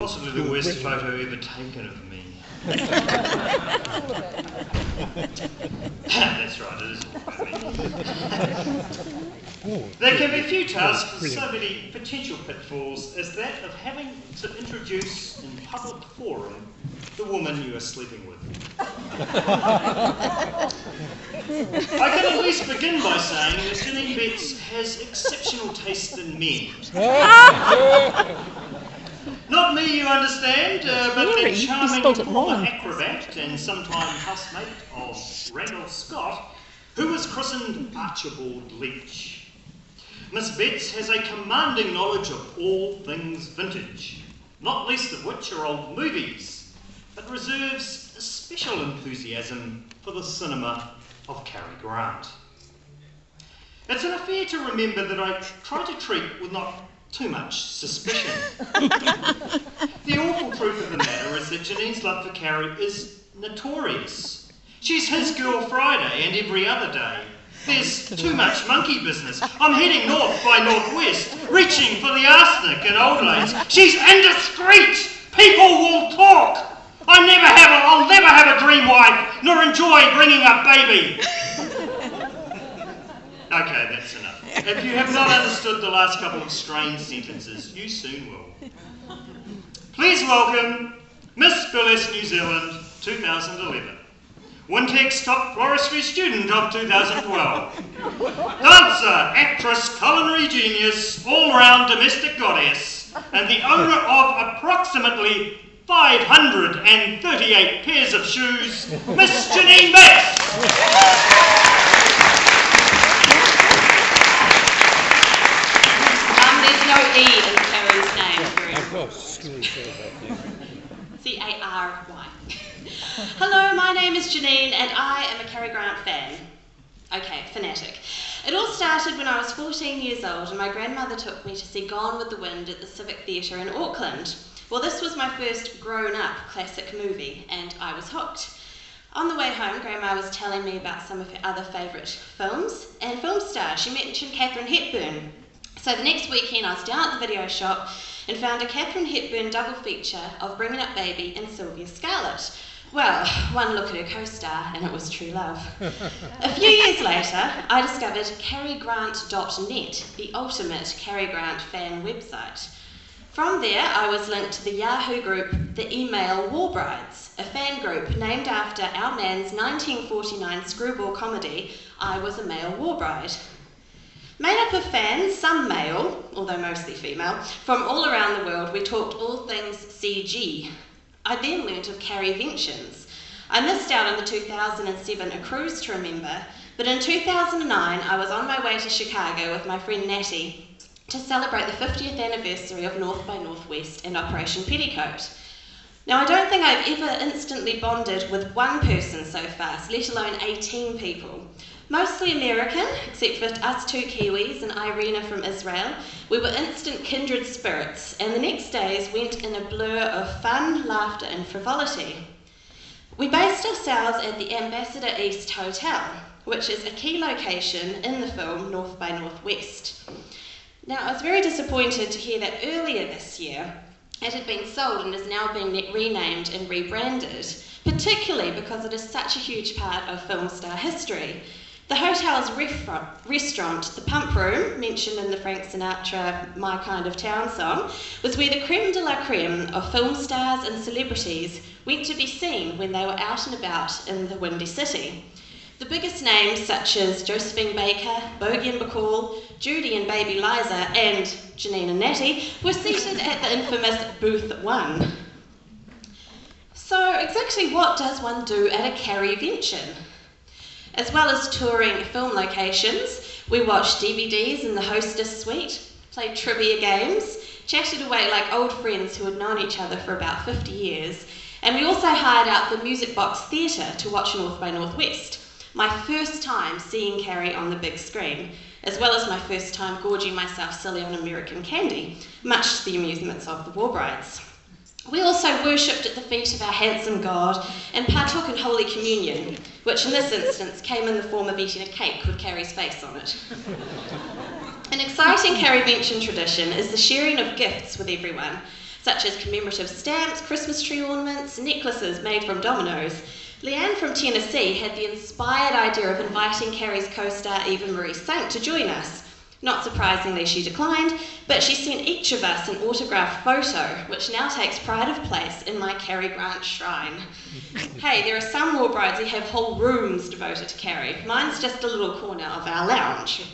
possibly the worst photo ever taken of me. That's right, it is all about me. There can be few tasks with so many potential pitfalls as that of having to introduce in public forum the woman you are sleeping with. I can at least begin by saying that Janine Betts has exceptional taste in men. Not me, you understand, but the charming former acrobat and sometime housemate of Randolph Scott, who was christened Archibald Leach. Miss Betts has a commanding knowledge of all things vintage, not least of which are old movies, but reserves a special enthusiasm for the cinema of Cary Grant. It's an affair to remember that I try to treat with not too much suspicion. The awful truth of the matter is that Janine's love for Cary is notorious. She's his girl Friday and every other day. There's too much monkey business. I'm heading north by northwest, reaching for the arsenic and old lace. She's indiscreet. People will talk. I'll never have a dream wife, nor enjoy bringing up baby. Okay, that's enough. If you have not understood the last couple of strange sentences, you soon will. Please welcome Miss Burlesque New Zealand 2011. Wintex Top Floristry Student of 2012. Dancer, actress, culinary genius, all-round domestic goddess, and the owner of approximately 538 pairs of shoes, Miss Janine Betts. There's no E in Cary's name. Of course, C-A-R-Y. Hello, my name is Janine and I am a Cary Grant fan. Okay, fanatic. It all started when I was 14 years old and my grandmother took me to see Gone with the Wind at the Civic Theatre in Auckland. Well, this was my first grown-up classic movie and I was hooked. On the way home, Grandma was telling me about some of her other favourite films and film stars. She mentioned Katharine Hepburn. So the next weekend I was down at the video shop and found a Katharine Hepburn double feature of Bringing Up Baby and Sylvia Scarlett. Well, one look at her co-star and it was true love. A few years later, I discovered carygrant.net, the ultimate Cary Grant fan website. From there, I was linked to the Yahoo group The Email War Brides, a fan group named after our man's 1949 screwball comedy, I Was a Male War Bride. Made up of fans, some male, although mostly female, from all around the world, we talked all things CG. I then learnt of Caryventions. I missed out on the 2007 A Cruise to Remember, but in 2009 I was on my way to Chicago with my friend Natty to celebrate the 50th anniversary of North by Northwest and Operation Petticoat. Now I don't think I've ever instantly bonded with one person so fast, let alone 18 people. Mostly American, except for us two Kiwis and Irina from Israel. We were instant kindred spirits, and the next days went in a blur of fun, laughter, and frivolity. We based ourselves at the Ambassador East Hotel, which is a key location in the film North by Northwest. Now, I was very disappointed to hear that earlier this year it had been sold and is now being renamed and rebranded, particularly because it is such a huge part of film star history. The hotel's restaurant, the Pump Room, mentioned in the Frank Sinatra My Kind of Town song, was where the creme de la creme of film stars and celebrities went to be seen when they were out and about in the Windy City. The biggest names such as Josephine Baker, Bogie and Bacall, Judy and Baby Liza, and Janine and Natty were seated at the infamous Booth 1. So exactly what does one do at a Caryvention? As well as touring film locations, we watched DVDs in the hostess suite, played trivia games, chatted away like old friends who had known each other for about 50 years, and we also hired out the Music Box Theatre to watch North by Northwest, my first time seeing Cary on the big screen, as well as my first time gorging myself silly on American candy, much to the amusements of the War Brides. We also worshipped at the feet of our handsome God and partook in Holy Communion, which in this instance came in the form of eating a cake with Cary's face on it. An exciting Caryvention tradition is the sharing of gifts with everyone. such as commemorative stamps, Christmas tree ornaments, necklaces made from dominoes. Leanne from Tennessee had the inspired idea of inviting Carrie's co-star Eva Marie Saint to join us. Not surprisingly, she declined, but she sent each of us an autographed photo, which now takes pride of place in my Cary Grant shrine. Hey, there are some war brides who have whole rooms devoted to Cary. Mine's just a little corner of our lounge,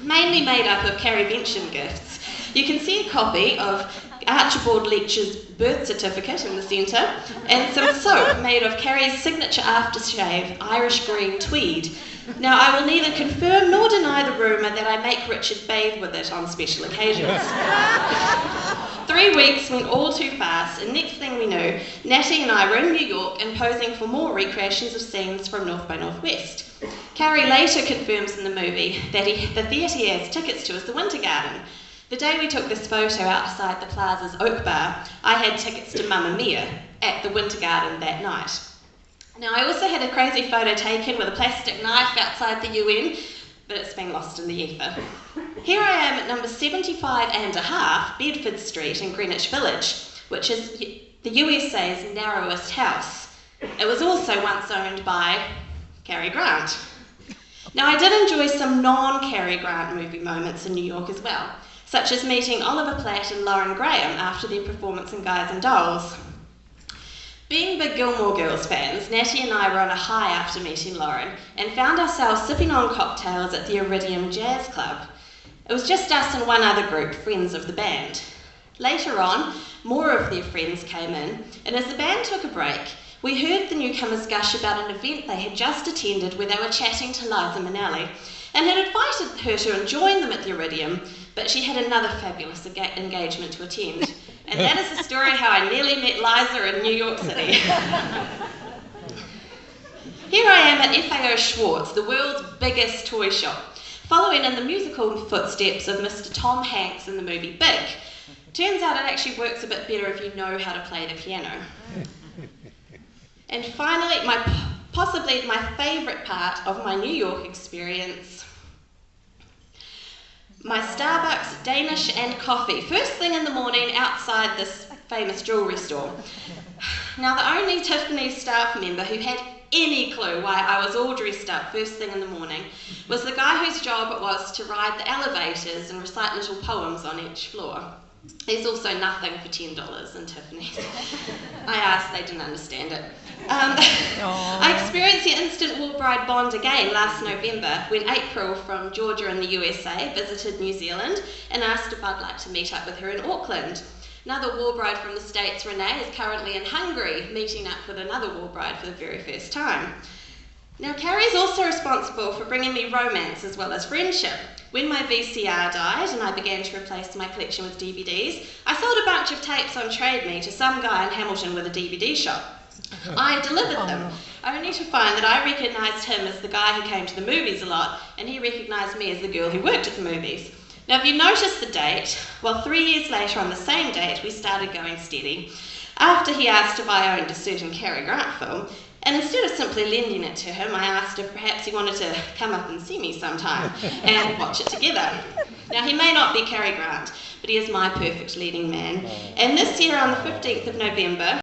mainly made up of Cary Bensham gifts. You can see a copy of Archibald Leitch's birth certificate in the centre, and some soap made of Carrie's signature aftershave, Irish green tweed. Now, I will neither confirm nor deny the rumour that I make Richard bathe with it on special occasions. 3 weeks went all too fast, and next thing we knew, Natty and I were in New York and posing for more recreations of scenes from North by Northwest. Carrie later confirms in the movie that the theatre he has tickets to is the Winter Garden. The day we took this photo outside the Plaza's Oak Bar, I had tickets to Mamma Mia at the Winter Garden that night. Now, I also had a crazy photo taken with a plastic knife outside the UN, but it's been lost in the ether. Here I am at number 75.5 Bedford Street in Greenwich Village, which is the USA's narrowest house. It was also once owned by Cary Grant. Now, I did enjoy some non-Cary Grant movie moments in New York as well, such as meeting Oliver Platt and Lauren Graham after their performance in Guys and Dolls. Being big Gilmore Girls fans, Natty and I were on a high after meeting Lauren and found ourselves sipping on cocktails at the Iridium Jazz Club. It was just us and one other group, friends of the band. Later on, more of their friends came in, and as the band took a break, we heard the newcomers gush about an event they had just attended where they were chatting to Liza Minnelli and had invited her to join them at the Iridium, but she had another fabulous engagement to attend. And that is the story how I nearly met Liza in New York City. Here I am at FAO Schwartz, the world's biggest toy shop, following in the musical footsteps of Mr. Tom Hanks in the movie Big. Turns out it actually works a bit better if you know how to play the piano. And finally, possibly my favourite part of my New York experience, my Starbucks Danish and coffee, first thing in the morning outside this famous jewellery store. Now, the only Tiffany's staff member who had any clue why I was all dressed up first thing in the morning was the guy whose job it was to ride the elevators and recite little poems on each floor. There's also nothing for $10 in Tiffany's. I asked, they didn't understand it. I experienced the instant war bride bond again last November when April from Georgia in the USA visited New Zealand and asked if I'd like to meet up with her in Auckland. Another war bride from the States, Renee, is currently in Hungary meeting up with another war bride for the very first time. Now, Carrie's also responsible for bringing me romance as well as friendship. When my VCR died and I began to replace my collection with DVDs, I sold a bunch of tapes on Trade Me to some guy in Hamilton with a DVD shop. I delivered them, only to find that I recognised him as the guy who came to the movies a lot, and he recognised me as the girl who worked at the movies. Now, if you notice the date, well, 3 years later on the same date, we started going steady. After he asked if I owned a certain Cary Grant film, and instead of simply lending it to him, I asked if perhaps he wanted to come up and see me sometime and watch it together. Now, he may not be Cary Grant, but he is my perfect leading man. And this year on the 15th of November,